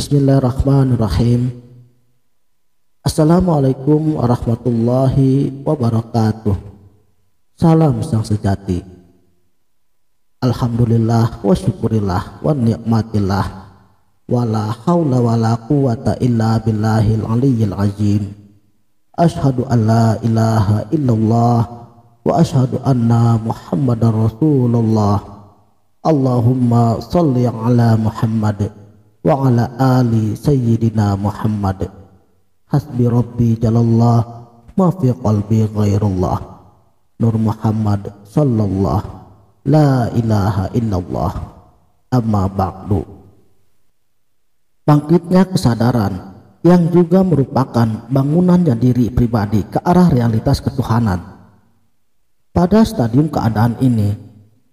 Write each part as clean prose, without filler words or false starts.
Bismillahirrahmanirrahim. Assalamualaikum warahmatullahi wabarakatuh. Salam sang sejati. Alhamdulillah wa syukurillah wa ni'matillah. Wala hawla wala quwata illa billahil aliyyil azim. Ashhadu an la ilaha illallah wa ashhadu anna muhammadar rasulullah. Allahumma salli ala Muhammad wa ala ali sayyidina Muhammad. Hasbi rabbi jalallah ma fi qalbi ghairullah. Nur Muhammad sallallahu la ilaha illallah. Amma ba'du. Bangkitnya kesadaran yang juga merupakan bangunannya diri pribadi ke arah realitas ketuhanan. Pada stadium keadaan ini,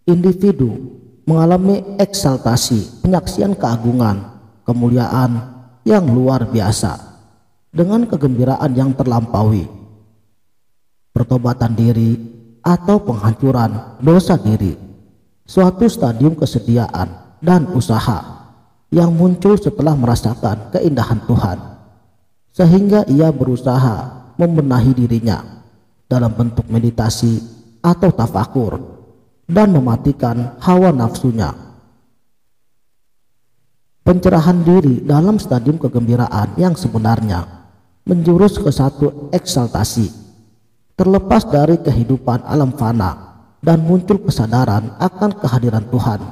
individu mengalami eksaltasi, penyaksian keagungan, kemuliaan yang luar biasa dengan kegembiraan yang terlampaui, pertobatan diri atau penghancuran dosa diri, suatu stadium kesediaan dan usaha yang muncul setelah merasakan keindahan Tuhan, sehingga ia berusaha membenahi dirinya dalam bentuk meditasi atau tafakur dan mematikan hawa nafsunya. Pencerahan diri dalam stadium kegembiraan yang sebenarnya menjurus ke satu eksaltasi, terlepas dari kehidupan alam fana dan muncul kesadaran akan kehadiran Tuhan.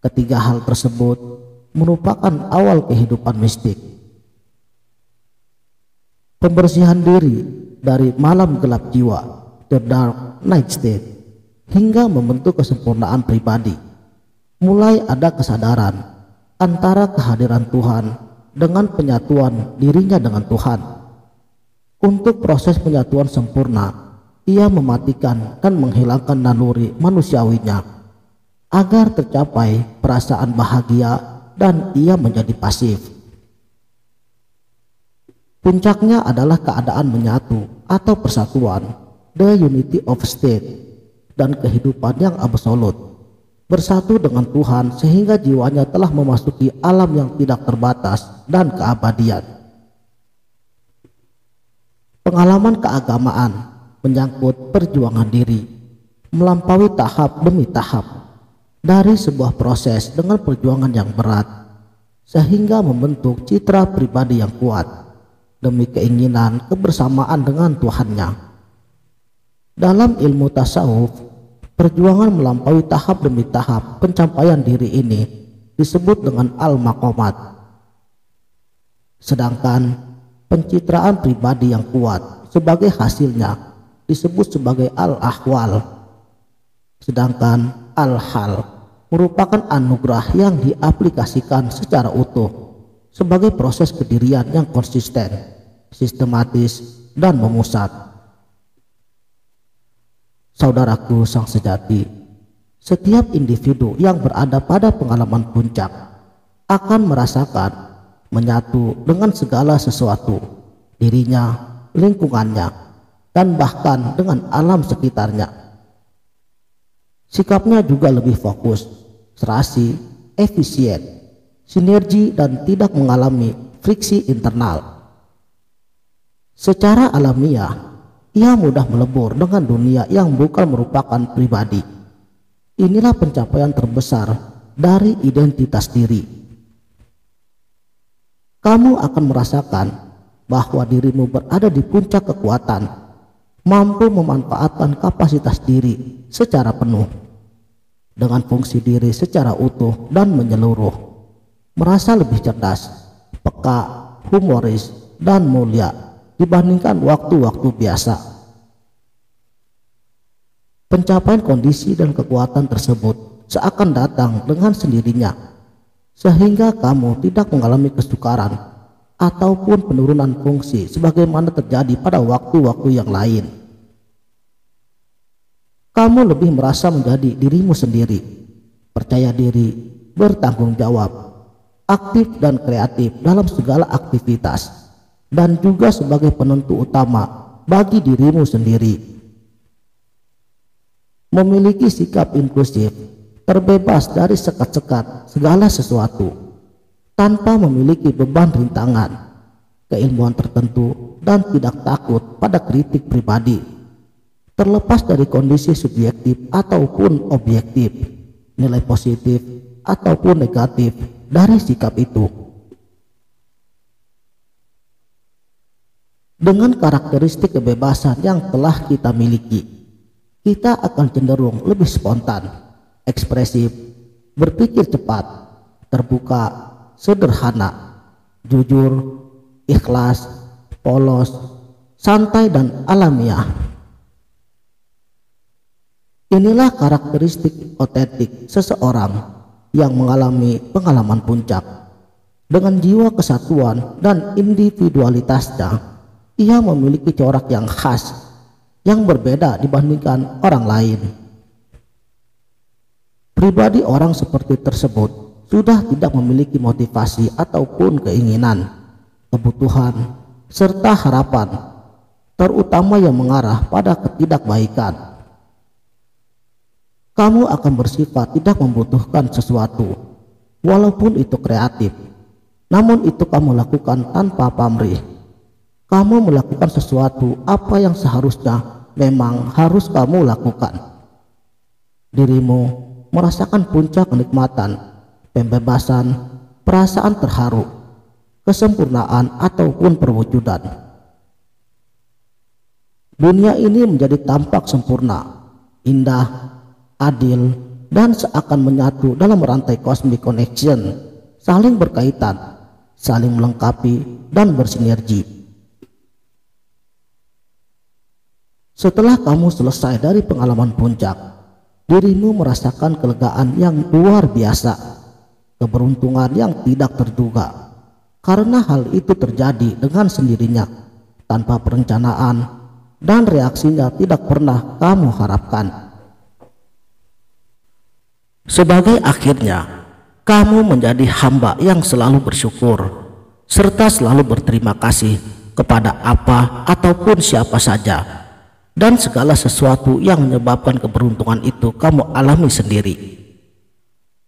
Ketiga hal tersebut merupakan awal kehidupan mistik. Pembersihan diri dari malam gelap jiwa, the dark night state, hingga membentuk kesempurnaan pribadi. Mulai ada kesadaran antara kehadiran Tuhan dengan penyatuan dirinya dengan Tuhan. Untuk proses penyatuan sempurna, ia mematikan dan menghilangkan naluri manusiawinya agar tercapai perasaan bahagia dan ia menjadi pasif. Puncaknya adalah keadaan menyatu atau persatuan, the unity of state, dan kehidupan yang absolut, bersatu dengan Tuhan sehingga jiwanya telah memasuki alam yang tidak terbatas dan keabadian. Pengalaman keagamaan menyangkut perjuangan diri, melampaui tahap demi tahap dari sebuah proses dengan perjuangan yang berat, sehingga membentuk citra pribadi yang kuat demi keinginan kebersamaan dengan Tuhannya. Dalam ilmu tasawuf, perjuangan melampaui tahap demi tahap pencapaian diri ini disebut dengan al-maqamat. Sedangkan pencitraan pribadi yang kuat sebagai hasilnya disebut sebagai al-ahwal. Sedangkan al-hal merupakan anugerah yang diaplikasikan secara utuh sebagai proses kedirian yang konsisten, sistematis, dan memusat. Saudaraku sang sejati, setiap individu yang berada pada pengalaman puncak akan merasakan menyatu dengan segala sesuatu, dirinya, lingkungannya, dan bahkan dengan alam sekitarnya. Sikapnya juga lebih fokus, serasi, efisien, sinergi, dan tidak mengalami friksi internal. Secara alamiah, ia mudah melebur dengan dunia yang bukan merupakan pribadi. Inilah pencapaian terbesar dari identitas diri. Kamu akan merasakan bahwa dirimu berada di puncak kekuatan, mampu memanfaatkan kapasitas diri secara penuh, dengan fungsi diri secara utuh dan menyeluruh, merasa lebih cerdas, peka, humoris, dan mulia dibandingkan waktu-waktu biasa. Pencapaian kondisi dan kekuatan tersebut seakan datang dengan sendirinya, sehingga kamu tidak mengalami kesukaran ataupun penurunan fungsi sebagaimana terjadi pada waktu-waktu yang lain. Kamu lebih merasa menjadi dirimu sendiri, percaya diri, bertanggung jawab, aktif dan kreatif dalam segala aktivitas, dan juga sebagai penentu utama bagi dirimu sendiri. Memiliki sikap inklusif, terbebas dari sekat-sekat segala sesuatu, tanpa memiliki beban rintangan, keilmuan tertentu, dan tidak takut pada kritik pribadi. Terlepas dari kondisi subjektif ataupun objektif, nilai positif ataupun negatif dari sikap itu. Dengan karakteristik kebebasan yang telah kita miliki, kita akan cenderung lebih spontan, ekspresif, berpikir cepat, terbuka, sederhana, jujur, ikhlas, polos, santai, dan alamiah. Inilah karakteristik otentik seseorang yang mengalami pengalaman puncak. Dengan jiwa kesatuan dan individualitasnya, ia memiliki corak yang khas, yang berbeda dibandingkan orang lain. Pribadi orang seperti tersebut sudah tidak memiliki motivasi ataupun keinginan, kebutuhan, serta harapan, terutama yang mengarah pada ketidakbaikan. Kamu akan bersifat tidak membutuhkan sesuatu, walaupun itu kreatif, namun itu kamu lakukan tanpa pamrih. Kamu melakukan sesuatu apa yang seharusnya memang harus kamu lakukan. Dirimu merasakan puncak kenikmatan, pembebasan, perasaan terharu, kesempurnaan ataupun perwujudan. Dunia ini menjadi tampak sempurna, indah, adil, dan seakan menyatu dalam rantai cosmic connection, saling berkaitan, saling melengkapi, dan bersinergi. Setelah kamu selesai dari pengalaman puncak, dirimu merasakan kelegaan yang luar biasa, keberuntungan yang tidak terduga, karena hal itu terjadi dengan sendirinya, tanpa perencanaan, dan reaksinya tidak pernah kamu harapkan. Sebagai akhirnya, kamu menjadi hamba yang selalu bersyukur, serta selalu berterima kasih kepada apa ataupun siapa saja, dan segala sesuatu yang menyebabkan keberuntungan itu kamu alami sendiri.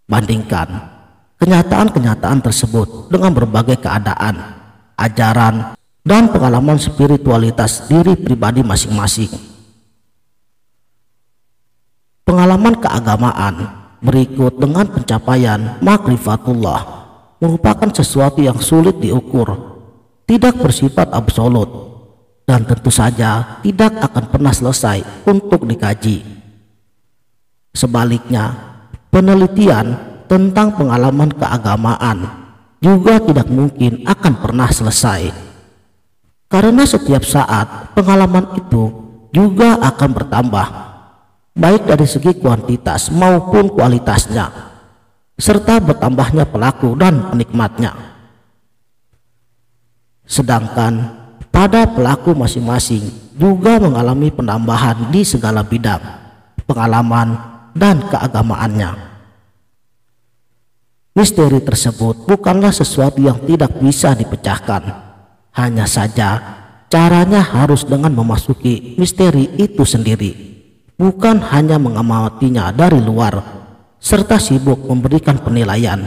Bandingkan kenyataan-kenyataan tersebut dengan berbagai keadaan, ajaran, dan pengalaman spiritualitas diri pribadi masing-masing. Pengalaman keagamaan berikut dengan pencapaian makrifatullah merupakan sesuatu yang sulit diukur, tidak bersifat absolut, dan tentu saja tidak akan pernah selesai untuk dikaji. Sebaliknya, penelitian tentang pengalaman keagamaan juga tidak mungkin akan pernah selesai, karena setiap saat pengalaman itu juga akan bertambah, baik dari segi kuantitas maupun kualitasnya, serta bertambahnya pelaku dan penikmatnya. Sedangkan pada pelaku masing-masing juga mengalami penambahan di segala bidang, pengalaman, dan keagamaannya. Misteri tersebut bukanlah sesuatu yang tidak bisa dipecahkan, hanya saja caranya harus dengan memasuki misteri itu sendiri, bukan hanya mengamatinya dari luar, serta sibuk memberikan penilaian.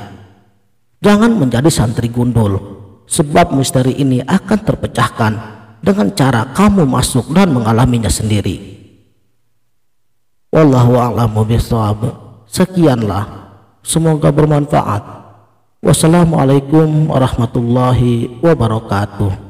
Jangan menjadi santri gundul, sebab misteri ini akan terpecahkan dengan cara kamu masuk dan mengalaminya sendiri. Wallahu a'lamu bishawab. Sekianlah, semoga bermanfaat. Wassalamualaikum warahmatullahi wabarakatuh.